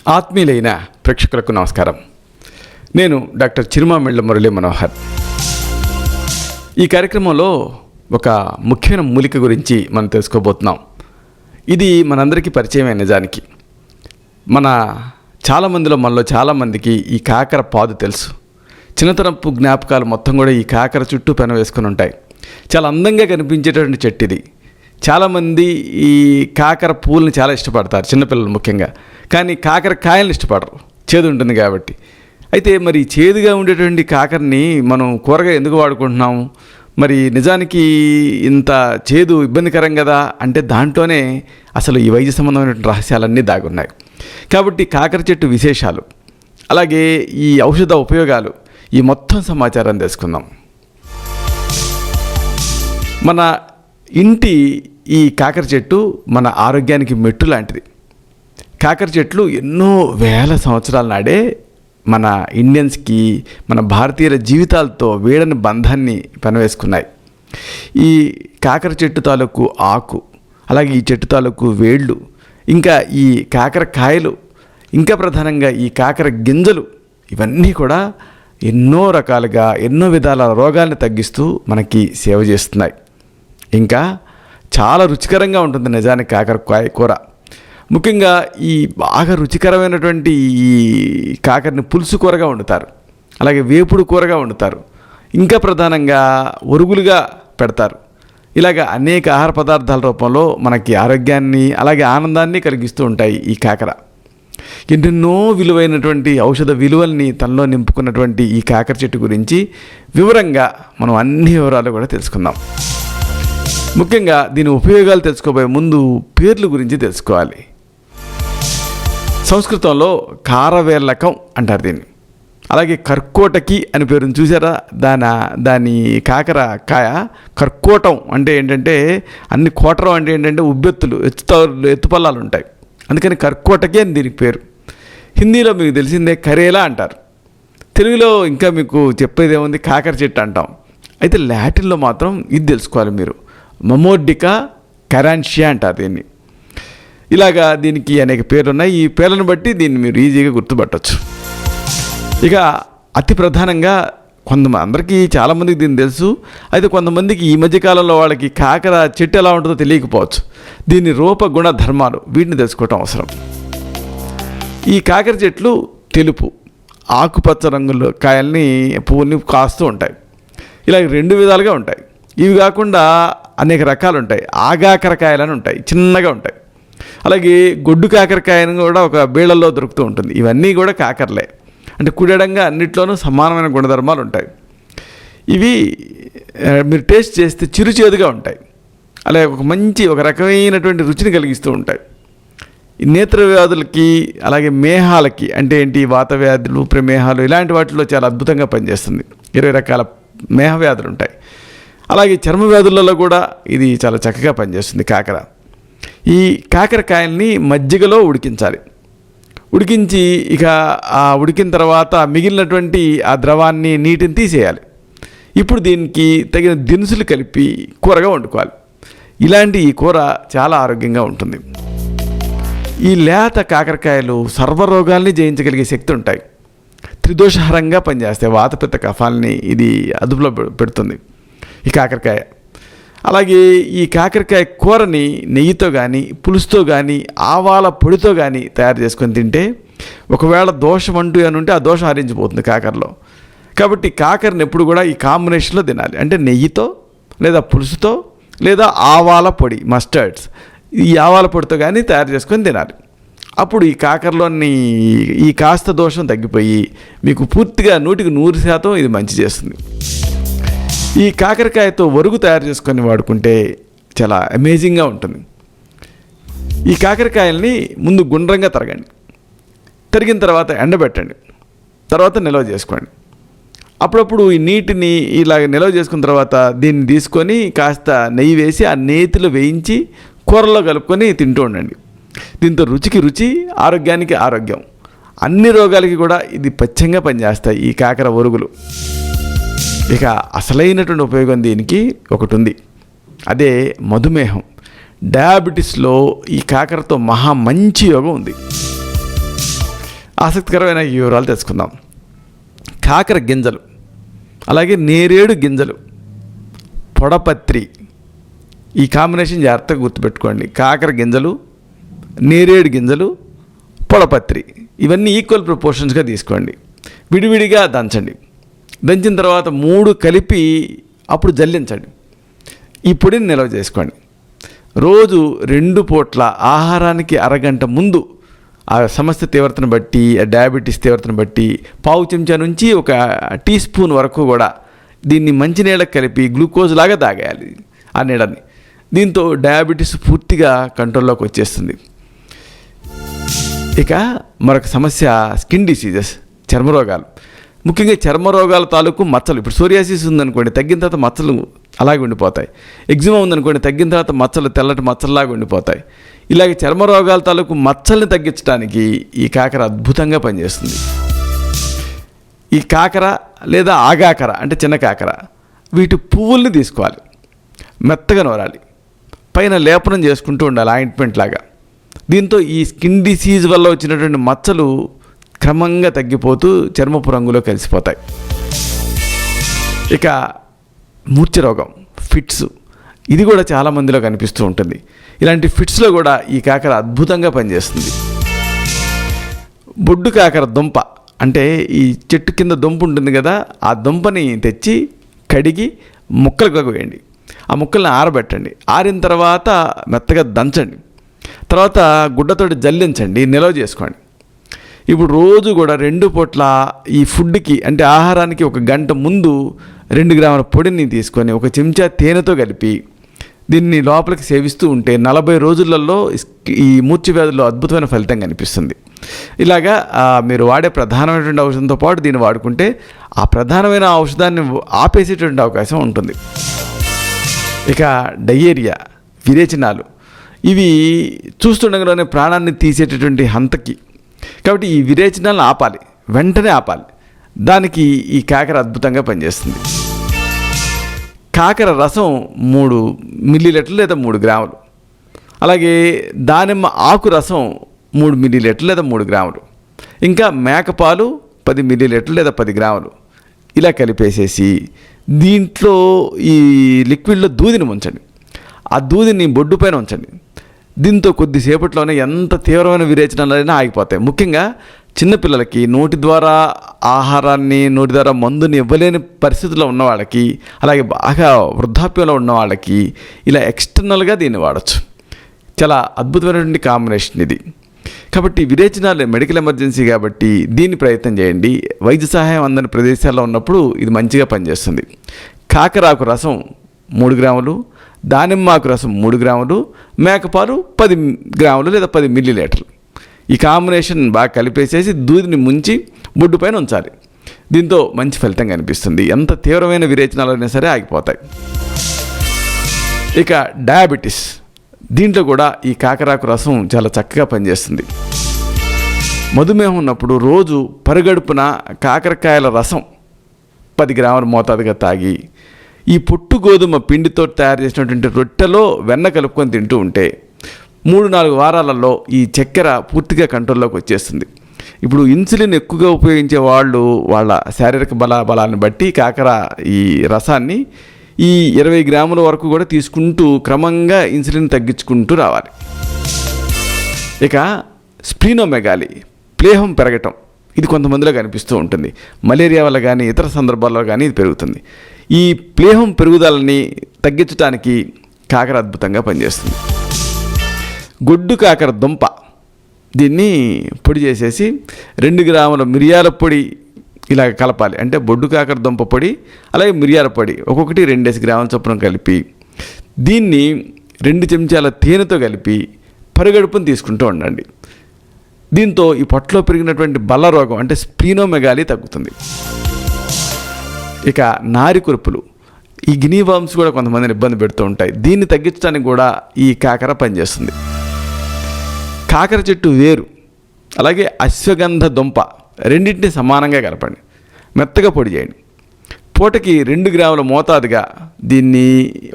ఆత్మీయులైన ప్రేక్షకులకు నమస్కారం. నేను డాక్టర్ చిరుమామిళ్ళ మురళీ మనోహర్. ఈ కార్యక్రమంలో ఒక ముఖ్యమైన మూలిక గురించి మనం తెలుసుకోబోతున్నాం. ఇది మనందరికీ పరిచయమే. నిజానికి మనలో చాలామందికి ఈ కాకర పాదు తెలుసు. చిన్నతనపు జ్ఞాపకాలు మొత్తం కూడా ఈ కాకర చుట్టూ పెన వేసుకుని ఉంటాయి. చాలా అందంగా కనిపించేటటువంటి చెట్టు ఇది. చాలామంది ఈ కాకర పూలను చాలా ఇష్టపడతారు, చిన్నపిల్లలు ముఖ్యంగా. కానీ కాకర కాయలను ఇష్టపడరు, చేదు ఉంటుంది కాబట్టి. అయితే మరి చేదుగా ఉండేటువంటి కాకరని మనం కూరగా ఎందుకు వాడుకుంటున్నాము? మరి నిజానికి ఇంత చేదు ఇబ్బందికరం కదా అంటే దాంట్లోనే అసలు ఈ వైద్య సంబంధమైనటువంటి రహస్యాలన్నీ దాగున్నాయి. కాబట్టి కాకర చెట్టు విశేషాలు, అలాగే ఈ ఔషధ ఉపయోగాలు, ఈ మొత్తం సమాచారం తెలుసుకుందాం. మన ఇంటి ఈ కాకర చెట్టు మన ఆరోగ్యానికి మెట్టు లాంటిది. కాకర చెట్లు ఎన్నో వేల సంవత్సరాల నాడే మన ఇండియన్స్కి, మన భారతీయుల జీవితాలతో వీడని బంధాన్ని పనివేసుకున్నాయి. ఈ కాకర చెట్టు తాలూకు ఆకు, అలాగే ఈ చెట్టు తాలూకు వేళ్ళు, ఇంకా ఈ కాకర కాయలు, ఇంకా ప్రధానంగా ఈ కాకర గింజలు, ఇవన్నీ కూడా ఎన్నో రకాలుగా ఎన్నో విధాల రోగాల్ని తగ్గిస్తూ మనకి సేవ చేస్తున్నాయి. ఇంకా చాలా రుచికరంగా ఉంటుంది నిజానికి కాకరకాయ కూర. ముఖ్యంగా ఈ బాగా రుచికరమైనటువంటి ఈ కాకరని పులుసు కూరగా వండుతారు, అలాగే వేపుడు కూరగా వండుతారు, ఇంకా ప్రధానంగా ఒరుగులుగా పెడతారు. ఇలాగ అనేక ఆహార పదార్థాల రూపంలో మనకి ఆరోగ్యాన్ని అలాగే ఆనందాన్ని కలిగిస్తూ ఉంటాయి ఈ కాకర. ఎన్నెన్నో విలువైనటువంటి ఔషధ విలువల్ని తనలో నింపుకున్నటువంటి ఈ కాకర చెట్టు గురించి వివరంగా మనం అన్ని వివరాలు కూడా తెలుసుకుందాం. ముఖ్యంగా దీని ఉపయోగాలు తెలుసుకోబోయే ముందు పేర్ల గురించి తెలుసుకోవాలి. సంస్కృతంలో కారవేర్లకం అంటారు దీన్ని. అలాగే కర్కోటకి అని పేరుని చూసారా? దాని కాకర కాయ కర్కోటం అంటే ఏంటంటే, అన్ని కోటరం అంటే ఏంటంటే ఉబ్బెత్తులు, ఎత్తుపల్లాలు ఉంటాయి. అందుకని కర్కోటకి అని దీనికి పేరు. హిందీలో మీకు తెలిసిందే కరేలా అంటారు. తెలుగులో ఇంకా మీకు చెప్పేది ఏముంది, కాకర చెట్టు అంటాం. అయితే లాటిన్లో మాత్రం ఇది తెలుసుకోవాలి మీరు, మమోర్డికా కరాన్షియా అంటారు దీన్ని. ఇలాగా దీనికి అనేక పేర్లు ఉన్నాయి. ఈ పేర్లను బట్టి దీన్ని మీరు ఈజీగా గుర్తుపట్టవచ్చు. ఇక అతి ప్రధానంగా అందరికీ చాలామందికి దీన్ని తెలుసు. అయితే కొంతమందికి ఈ మధ్యకాలంలో వాళ్ళకి కాకర చెట్టు ఎలా ఉంటుందో తెలియకపోవచ్చు. దీని రూప గుణ ధర్మాలు వీటిని తెలుసుకోవటం అవసరం. ఈ కాకర చెట్లు తెలుపు ఆకుపచ్చ రంగులో కాయల్ని పువ్వుని కాస్తూ ఉంటాయి. ఇలా రెండు విధాలుగా ఉంటాయి. ఇవి కాకుండా అనేక రకాలు ఉంటాయి. ఆగాకరకాయలని ఉంటాయి, చిన్నగా ఉంటాయి. అలాగే గొడ్డు కాకరకాయని కూడా ఒక బీళ్ళల్లో దొరుకుతూ ఉంటుంది. ఇవన్నీ కూడా కాకరలే. అంటే కుడెడంగా అన్నిట్లోనూ సమానమైన గుణధర్మాలు ఉంటాయి. ఇవి మీరు టేస్ట్ చేస్తే చిరుచేదుగా ఉంటాయి. అలాగే ఒక రకమైనటువంటి రుచిని కలిగిస్తూ ఉంటాయి. నేత్ర వ్యాధులకి, అలాగే మేహాలకి, అంటే ఏంటి, వాత వ్యాధులు, ప్రమేహాలు, ఇలాంటి వాటిలో చాలా అద్భుతంగా పనిచేస్తుంది. 20 రకాల మేహ వ్యాధులు ఉంటాయి. అలాగే చర్మ వ్యాధులలో కూడా ఇది చాలా చక్కగా పనిచేస్తుంది కాకర. ఈ కాకరకాయల్ని మజ్జిగలో ఉడికించాలి. ఉడికించి ఇక ఆ ఉడికిన తర్వాత మిగిలినటువంటి ఆ ద్రవాన్ని, నీటిని తీసేయాలి. ఇప్పుడు దీనికి తగిన దినుసులు కలిపి కూరగా వండుకోవాలి. ఇలాంటి ఈ కూర చాలా ఆరోగ్యంగా ఉంటుంది. ఈ లేత కాకరకాయలు సర్వరోగాల్ని జయించగలిగే శక్తి ఉంటాయి. త్రిదోషహరంగా పనిచేస్తాయి. వాతపిత్త కఫాలని ఇది అదుపులో పెడుతుంది ఈ కాకరకాయ. అలాగే ఈ కాకరకాయ కూరని నెయ్యితో కానీ, పులుసుతో కానీ, ఆవాల పొడితో కానీ తయారు చేసుకొని తింటే ఒకవేళ దోషం అంటూ అని ఉంటే ఆ దోషం హరించిపోతుంది కాకరలో. కాబట్టి కాకరని ఎప్పుడు కూడా ఈ కాంబినేషన్లో తినాలి. అంటే నెయ్యితో, లేదా పులుసుతో, లేదా ఆవాల పొడి, మస్టర్డ్స్, ఈ ఆవాల పొడితో కానీ తయారు చేసుకొని తినాలి. అప్పుడు ఈ కాకరలోని ఈ కాస్త దోషం తగ్గిపోయి మీకు పూర్తిగా 100% ఇది మంచి చేస్తుంది. ఈ కాకరకాయతో ఒరుగు తయారు చేసుకొని వాడుకుంటే చాలా అమేజింగ్గా ఉంటుంది. ఈ కాకరకాయల్ని ముందు గుండ్రంగా తరగండి. తరిగిన తర్వాత ఎండబెట్టండి. తర్వాత నిల్వ చేసుకోండి. అప్పుడప్పుడు ఈ నీటిని ఇలాగ నిల్వ చేసుకున్న తర్వాత దీన్ని తీసుకొని కాస్త నెయ్యి వేసి ఆ నేతిలో వేయించి కూరలో కలుపుకొని తింటూ ఉండండి. దీంతో రుచికి రుచి, ఆరోగ్యానికి ఆరోగ్యం, అన్ని రోగాలకి కూడా ఇది పచ్చంగా పనిచేస్తాయి ఈ కాకర ఒరుగులు. ఇక అసలైనటువంటి ఉపయోగం దీనికి ఒకటి ఉంది, అదే మధుమేహం. డయాబెటీస్లో ఈ కాకరతో మంచి యోగం ఉంది. ఆసక్తికరమైన ఈ వివరాలు తెలుసుకుందాం. కాకర గింజలు, అలాగే నేరేడు గింజలు, పొడపత్రి, ఈ కాంబినేషన్ జాగ్రత్తగా గుర్తుపెట్టుకోండి. కాకర గింజలు, నేరేడు గింజలు, పొడపత్రి, ఇవన్నీ ఈక్వల్ ప్రపోర్షన్స్గా తీసుకోండి. విడివిడిగా దంచండి. దంచిన తర్వాత 3 కలిపి అప్పుడు జల్లించండి. ఈ పొడిని నిల్వ చేసుకోండి. రోజు 2 పూట్ల ఆహారానికి అరగంట ముందు ఆ సమస్య తీవ్రతను బట్టి, డయాబెటీస్ తీవ్రతను బట్టి పావు చెంచా నుంచి 1 టీ స్పూన్ వరకు కూడా దీన్ని మంచినీళ్ళకి కలిపి గ్లూకోజ్ లాగా తాగేయాలి ఆ నీళ్ళని. దీంతో డయాబెటీస్ పూర్తిగా కంట్రోల్లోకి వచ్చేస్తుంది. ఇక మరొక సమస్య స్కిన్ డిసీజెస్, చర్మరోగాలు. ముఖ్యంగా చర్మరోగాల తాలూకు మచ్చలు. ఇప్పుడు సోరియాసిస్ ఉందనుకోండి, తగ్గిన తర్వాత మచ్చలు అలాగే ఉండిపోతాయి. ఎగ్జిమా ఉందనుకోండి, తగ్గిన తర్వాత మచ్చలు తెల్లటి మచ్చల్లాగా ఉండిపోతాయి. ఇలాగే చర్మరోగాల తాలూకు మచ్చల్ని తగ్గించడానికి ఈ కాకర అద్భుతంగా పనిచేస్తుంది. ఈ కాకర లేదా ఆగాకర అంటే చిన్న కాకర, వీటి పువ్వుల్ని తీసుకోవాలి, మెత్తగా నూరాలి, పైన లేపనం చేసుకుంటూ ఉండాలి ఆయింట్మెంట్ లాగా. దీంతో ఈ స్కిన్ డిసీజ్ వల్ల వచ్చినటువంటి మచ్చలు క్రమంగా తగ్గిపోతూ చర్మపు రంగులో కలిసిపోతాయి. ఇక మూర్ఛ రోగం, ఫిట్స్, ఇది కూడా చాలామందిలో కనిపిస్తూ ఉంటుంది. ఇలాంటి ఫిట్స్లో కూడా ఈ కాకర అద్భుతంగా పనిచేస్తుంది. బొడ్డు కాకర దుంప అంటే ఈ చెట్టు కింద దుంప ఉంటుంది కదా, ఆ దుంపని తెచ్చి కడిగి ముక్కలుగా వేయండి. ఆ ముక్కల్ని ఆరబెట్టండి. ఆరిన తర్వాత మెత్తగా దంచండి. తర్వాత గుడ్డతోటి జల్లించండి, నిల్వ చేసుకోండి. ఇప్పుడు రోజు కూడా 2 పూట్ల ఈ ఫుడ్కి అంటే ఆహారానికి 1 గంట ముందు 2 గ్రాముల పొడిని తీసుకొని 1 చెంచా తేనెతో కలిపి దీన్ని లోపలికి సేవిస్తూ ఉంటే 40 రోజులలో ఈ మూర్ఛ వ్యాధుల్లో అద్భుతమైన ఫలితం కనిపిస్తుంది. ఇలాగా మీరు వాడే ప్రధానమైనటువంటి ఔషధంతో పాటు దీన్ని వాడుకుంటే ఆ ప్రధానమైన ఔషధాన్ని ఆపేసేటువంటి అవకాశం ఉంటుంది. ఇక డయేరియా, విరేచనాలు, ఇవి చూస్తుండగానే ప్రాణాన్ని తీసేటటువంటి హంతకి. కాబట్టి ఈ విరేచనాలను ఆపాలి, వెంటనే ఆపాలి. దానికి ఈ కాకర అద్భుతంగా పనిచేస్తుంది. కాకర రసం 3 మిల్లీలీటర్లు లేదా 3 గ్రాములు. అలాగే దానిమ్మ ఆకు రసం 3 మిల్లీలీటర్లు లేదా 3 గ్రాములు. ఇంకా మేకపాలు 10 మిల్లీలీటర్లు లేదా 10 గ్రాములు. ఇలా కలిపేసేసి దీంట్లో ఈ లిక్విడ్లో దూదిని ఉంచండి. ఆ దూదిని బొడ్డు పైన ఉంచండి. దీంతో కొద్దిసేపట్లోనే ఎంత తీవ్రమైన విరేచనాలైనా ఆగిపోతాయి. ముఖ్యంగా చిన్నపిల్లలకి, నోటి ద్వారా ఆహారాన్ని, నోటి ద్వారా మందుని ఇవ్వలేని పరిస్థితుల్లో ఉన్న వాళ్ళకి, అలాగే బాగా వృద్ధాప్యంలో ఉన్న వాళ్ళకి ఇలా ఎక్స్టర్నల్గా దీన్ని వాడచ్చు. చాలా అద్భుతమైనటువంటి కాంబినేషన్ ఇది. కాబట్టి విరేచనాలు మెడికల్ ఎమర్జెన్సీ కాబట్టి దీన్ని ప్రయత్నం చేయండి. వైద్య సహాయం అందని ప్రదేశాల్లో ఉన్నప్పుడు ఇది మంచిగా పనిచేస్తుంది. కాకరాకు రసం 3 గ్రాములు, దానిమ్మాకు రసం 3 గ్రాములు, మేకపాలు 10 గ్రాములు లేదా 10 మిల్లీలీటర్లు. ఈ కాంబినేషన్ బాగా కలిపేసేసి దూదిని ముంచి బొడ్డు పైన ఉంచాలి. దీంతో మంచి ఫలితం కనిపిస్తుంది. ఎంత తీవ్రమైన విరేచనాలైనా సరే ఆగిపోతాయి. ఇక డయాబెటీస్, దీంట్లో కూడా ఈ కాకరాకు రసం చాలా చక్కగా పనిచేస్తుంది. మధుమేహం ఉన్నప్పుడు రోజు పరుగడుపున కాకరకాయల రసం 10 గ్రాముల మోతాదుగా తాగి ఈ పొట్టు గోధుమ పిండితో తయారు చేసినటువంటి రొట్టెలో వెన్న కలుపుకొని తింటూ ఉంటే 3-4 వారాలలో ఈ చక్కెర పూర్తిగా కంట్రోల్లోకి వచ్చేస్తుంది. ఇప్పుడు ఇన్సులిన్ ఎక్కువగా ఉపయోగించే వాళ్ళు వాళ్ళ శారీరక బలాన్ని బట్టి కాకర ఈ రసాన్ని ఈ 20 గ్రాముల వరకు కూడా తీసుకుంటూ క్రమంగా ఇన్సులిన్ తగ్గించుకుంటూ రావాలి. ఇక స్ప్లీనోమెగాలి, ప్లేహం పెరగటం, ఇది కొంతమందిలో కనిపిస్తూ ఉంటుంది. మలేరియా వల్ల కానీ ఇతర సందర్భాల్లో కానీ ఇది పెరుగుతుంది. ఈ ప్లేహం పెరుగుదలని తగ్గించడానికి కాకర అద్భుతంగా పనిచేస్తుంది. గొడ్డు కాకర దుంప, దీన్ని పొడి చేసేసి 2 గ్రాముల మిరియాల పొడి ఇలా కలపాలి. అంటే బొడ్డు కాకర దుంప పొడి అలాగే మిరియాల పొడి ఒక్కొక్కటి 2 గ్రాముల చొప్పున కలిపి దీన్ని 2 చెంచాల తేనెతో కలిపి పరుగడుపుని తీసుకుంటూ ఉండండి. దీంతో ఈ పొట్టలో పెరిగినటువంటి బల్ల రోగం అంటే స్ప్లీనోమెగాలి తగ్గుతుంది. ఇక నారి కురుపులు, ఈ గినీ వామ్స్ కూడా కొంతమందిని ఇబ్బంది పెడుతూ ఉంటాయి. దీన్ని తగ్గించడానికి కూడా ఈ కాకర పనిచేస్తుంది. కాకర చెట్టు వేరు అలాగే అశ్వగంధ దుంప రెండింటిని సమానంగా కలపండి, మెత్తగా పొడి చేయండి. పూటకి 2 గ్రాముల మోతాదుగా దీన్ని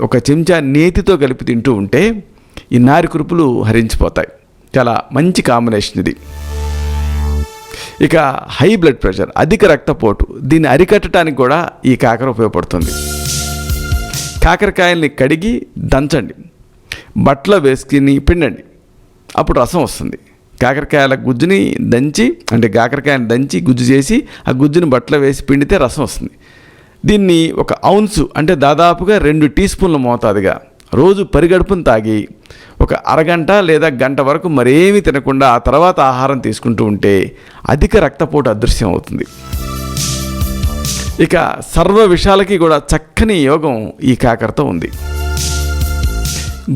1 చెంచా నేతితో కలిపి తింటూ ఉంటే ఈ నారి కురుపులు హరించిపోతాయి. చాలా మంచి కాంబినేషన్ ఇది. ఇక హై బ్లడ్ ప్రెషర్, అధిక రక్తపోటు, దీన్ని అరికట్టడానికి కూడా ఈ కాకర ఉపయోగపడుతుంది. కాకరకాయల్ని కడిగి దంచండి, బట్టలో వేసుకుని పిండండి, అప్పుడు రసం వస్తుంది. కాకరకాయల గుజ్జుని దంచి, అంటే కాకరకాయని దంచి గుజ్జు చేసి ఆ గుజ్జుని బట్టలో వేసి పిండితే రసం వస్తుంది. దీన్ని 1 ఔన్సు అంటే దాదాపుగా 2 టీ స్పూన్ల మోతాదుగా రోజు పరిగడుపును తాగి ఒక అరగంట లేదా గంట వరకు మరేమీ తినకుండా ఆ తర్వాత ఆహారం తీసుకుంటూ ఉంటే అధిక రక్తపోటు అదృశ్యం అవుతుంది. ఇక సర్వ విషయాలకి కూడా చక్కని యోగం ఈ కాకరతో ఉంది.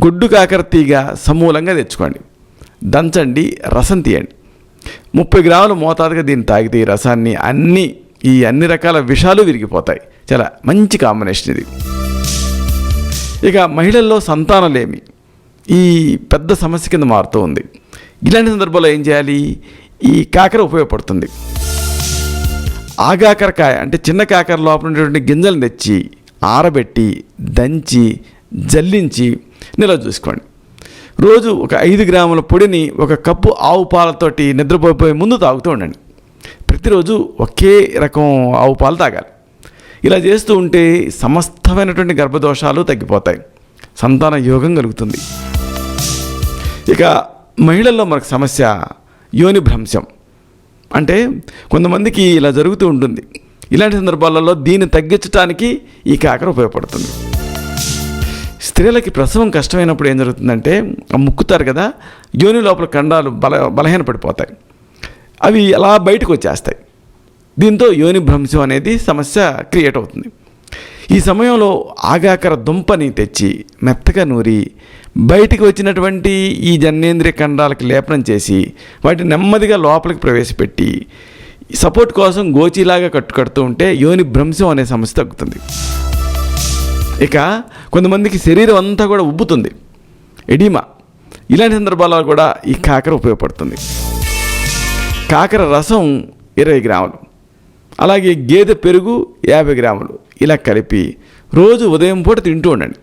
గుడ్డు కాకర తీగ సమూలంగా తెచ్చుకోండి, దంచండి, రసం తీయండి. 30 గ్రాముల మోతాదుగా దీన్ని తాగితే ఈ రసాన్ని అన్ని రకాల విషాలు విరిగిపోతాయి. చాలా మంచి కాంబినేషన్ ఇది. ఇక మహిళల్లో సంతానలేమి ఈ పెద్ద సమస్య కింద మారుతూ ఉంది. ఇలాంటి సందర్భంలో ఏం చేయాలి? ఈ కాకర ఉపయోగపడుతుంది. ఆగాకరకాయ అంటే చిన్న కాకర లోపల ఉన్నటువంటి గింజలను తెచ్చి ఆరబెట్టి దంచి జల్లించి నిల్వ చూసుకోండి. రోజు ఒక 5 గ్రాముల పొడిని 1 కప్పు ఆవు పాలతోటి నిద్రపోయే ముందు తాగుతూ ఉండండి. ప్రతిరోజు ఒకే రకం ఆవు పాలు తాగాలి. ఇలా చేస్తూ ఉంటే సమస్తమైనటువంటి గర్భదోషాలు తగ్గిపోతాయి, సంతాన యోగం కలుగుతుంది. ఇక మహిళల్లో మనకు సమస్య యోని భ్రంశం. అంటే కొంతమందికి ఇలా జరుగుతూ ఉంటుంది. ఇలాంటి సందర్భాలలో దీన్ని తగ్గించడానికి ఈ కాకర ఉపయోగపడుతుంది. స్త్రీలకి ప్రసవం కష్టమైనప్పుడు ఏం జరుగుతుందంటే ముక్కుతారు కదా, యోని లోపల కండాలు బలహీన పడిపోతాయి, అవి అలా బయటకు వచ్చేస్తాయి. దీంతో యోని భ్రంశం అనేది సమస్య క్రియేట్ అవుతుంది. ఈ సమయంలో ఆగాకర దుంపని తెచ్చి మెత్తగా నూరి బయటికి వచ్చినటువంటి ఈ జననేంద్రియ కండాలకి లేపనం చేసి వాటిని నెమ్మదిగా లోపలికి ప్రవేశపెట్టి సపోర్ట్ కోసం గోచీలాగా కట్టుకడుతూ ఉంటే యోని భ్రంశం అనే సమస్య తగ్గుతుంది. ఇక కొంతమందికి శరీరం అంతా కూడా ఉబ్బుతుంది, ఎడిమా. ఇలాంటి సందర్భాల్లో కూడా ఈ కాకర ఉపయోగపడుతుంది. కాకర రసం 20 గ్రాములు, అలాగే గేదె పెరుగు 50 గ్రాములు ఇలా కలిపి రోజు ఉదయం పూట తింటూ ఉండండి.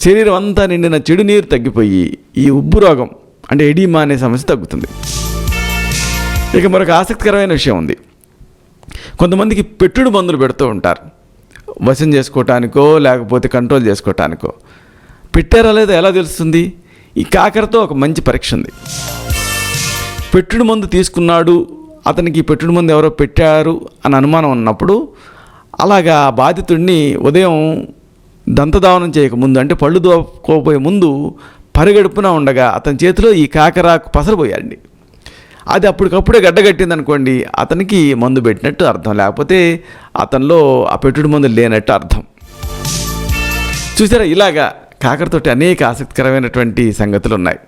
శరీరం అంతా నిండిన చెడు నీరు తగ్గిపోయి ఈ ఉబ్బు రోగం అంటే ఎడిమా అనే సమస్య తగ్గుతుంది. ఇక మరొక ఆసక్తికరమైన విషయం ఉంది. కొంతమందికి పెట్టుడు మందులు పెడుతూ ఉంటారు, వశం చేసుకోవటానికో లేకపోతే కంట్రోల్ చేసుకోవటానికో. పెట్టారా లేదా ఎలా తెలుస్తుంది? ఈ కాకరతో ఒక మంచి పరీక్ష ఉంది. పెట్టుడు మందు తీసుకున్నాడు, అతనికి పెట్టుడు మందు ఎవరో పెట్టారు అని అనుమానం ఉన్నప్పుడు అలాగా బాధితుడిని ఉదయం దంతధావనం చేయకముందు అంటే పళ్ళు దోకోపోయే ముందు పరిగడుపున ఉండగా అతని చేతిలో ఈ కాకరాకు పసరపోయాడండి. అది అప్పటికప్పుడే గడ్డగట్టింది అనుకోండి, అతనికి మందు పెట్టినట్టు అర్థం, లేకపోతే అతనిలో ఆ పెట్టుడు మందు లేనట్టు అర్థం. చూసారా, ఇలాగా కాకరతోటి అనేక ఆసక్తికరమైనటువంటి సంగతులు ఉన్నాయి.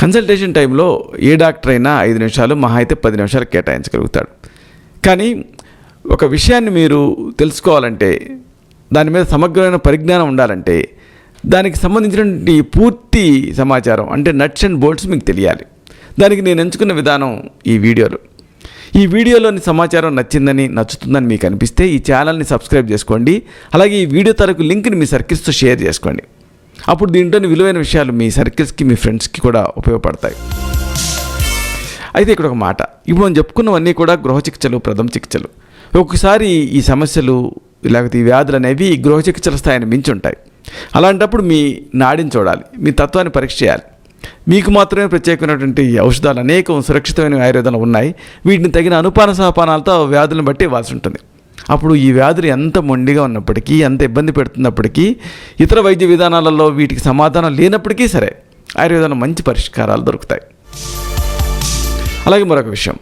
కన్సల్టేషన్ టైంలో ఏ డాక్టర్ అయినా 5 నిమిషాలు మహా అయితే 10 నిమిషాలు కేటాయించగలుగుతాడు. కానీ ఒక విషయాన్ని మీరు తెలుసుకోవాలంటే, దాని మీద సమగ్రమైన పరిజ్ఞానం ఉండాలంటే దానికి సంబంధించినటువంటి పూర్తి సమాచారం అంటే నట్స్ అండ్ బోల్ట్స్ మీకు తెలియాలి. దానికి నేను ఎంచుకున్న విధానం ఈ వీడియోలోని సమాచారం నచ్చుతుందని మీకు అనిపిస్తే ఈ ఛానల్ని సబ్స్క్రైబ్ చేసుకోండి. అలాగే ఈ వీడియో తాలూకు లింక్ని మీ సర్కిల్స్తో షేర్ చేసుకోండి. అప్పుడు దీంట్లోని విలువైన విషయాలు మీ సర్కిల్స్కి మీ ఫ్రెండ్స్కి కూడా ఉపయోగపడతాయి. అయితే ఇక్కడ ఒక మాట, ఇప్పుడు మనం చెప్పుకున్నవన్నీ కూడా గృహ చికిత్సలు, ప్రథమ చికిత్సలు. ఒక్కొక్కసారి ఈ సమస్యలు లేకపోతే ఈ వ్యాధులు అనేవి గృహ చికిత్సల స్థాయిని మించి ఉంటాయి. అలాంటప్పుడు మీ నాడిని చూడాలి, మీ తత్వాన్ని పరీక్ష చేయాలి. మీకు మాత్రమే ప్రత్యేకమైనటువంటి ఔషధాలు అనేకం సురక్షితమైన ఆయుర్వేదాలు ఉన్నాయి. వీటిని తగిన అనుపాన సహపానాలతో వ్యాధులను బట్టి ఇవ్వాల్సి ఉంటుంది. అప్పుడు ఈ వ్యాధులు ఎంత మొండిగా ఉన్నప్పటికీ, ఎంత ఇబ్బంది పెడుతున్నప్పటికీ, ఇతర వైద్య విధానాలలో వీటికి సమాధానం లేనప్పటికీ సరే ఆయుర్వేదంలో మంచి పరిష్కారాలు దొరుకుతాయి. అలాగే మరొక విషయం,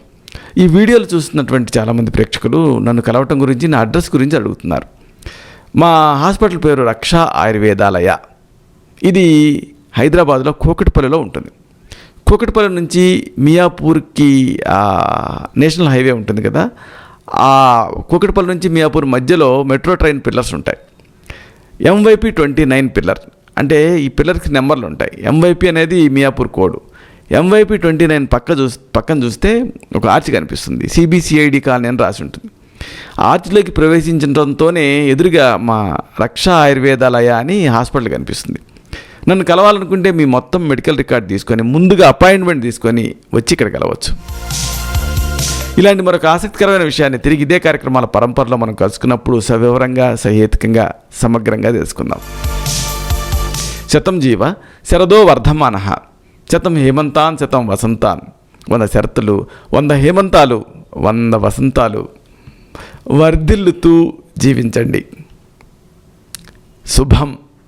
ఈ వీడియోలు చూస్తున్నటువంటి చాలామంది ప్రేక్షకులు నన్ను కలవటం గురించి, నా అడ్రస్ గురించి అడుగుతున్నారు. మా హాస్పిటల్ పేరు రక్ష ఆయుర్వేదాలయ. ఇది హైదరాబాద్లో కూకట్పల్లిలో ఉంటుంది. కూకట్పల్లి నుంచి మియాపూర్కి నేషనల్ హైవే ఉంటుంది కదా, ఆ కూకట్పల్లి నుంచి మియాపూర్ మధ్యలో మెట్రో ట్రైన్ పిల్లర్స్ ఉంటాయి. MYP 29 పిల్లర్ అంటే ఈ పిల్లర్కి నెంబర్లు ఉంటాయి. MYP అనేది మియాపూర్ కోడ్. MYP 29 పక్కన చూస్తే ఒక ఆర్చ్ కనిపిస్తుంది, CBCID కాలనీ అని రాసి ఉంటుంది. ఆర్చ్లోకి ప్రవేశించడంతోనే ఎదురుగా మా రక్ష ఆయుర్వేదాలయ అని హాస్పిటల్ కనిపిస్తుంది. నన్ను కలవాలనుకుంటే మీ మొత్తం మెడికల్ రికార్డ్ తీసుకొని ముందుగా అపాయింట్మెంట్ తీసుకొని వచ్చి ఇక్కడ కలవచ్చు. ఇలాంటి మరొక ఆసక్తికరమైన విషయాన్ని తిరిగి ఇదే కార్యక్రమాల పరంపరలో మనం కలుసుకున్నప్పుడు సవివరంగా, సహేతుకంగా, సమగ్రంగా తెలుసుకుందాం. శతం జీవ శరదో వర్ధమానః, శతం హేమంతాన్ శతం వసంతాన్. 100 శరత్తులు, 100 హేమంతాలు, 100 వసంతాలు వర్ధిల్లుతూ జీవించండి. శుభం.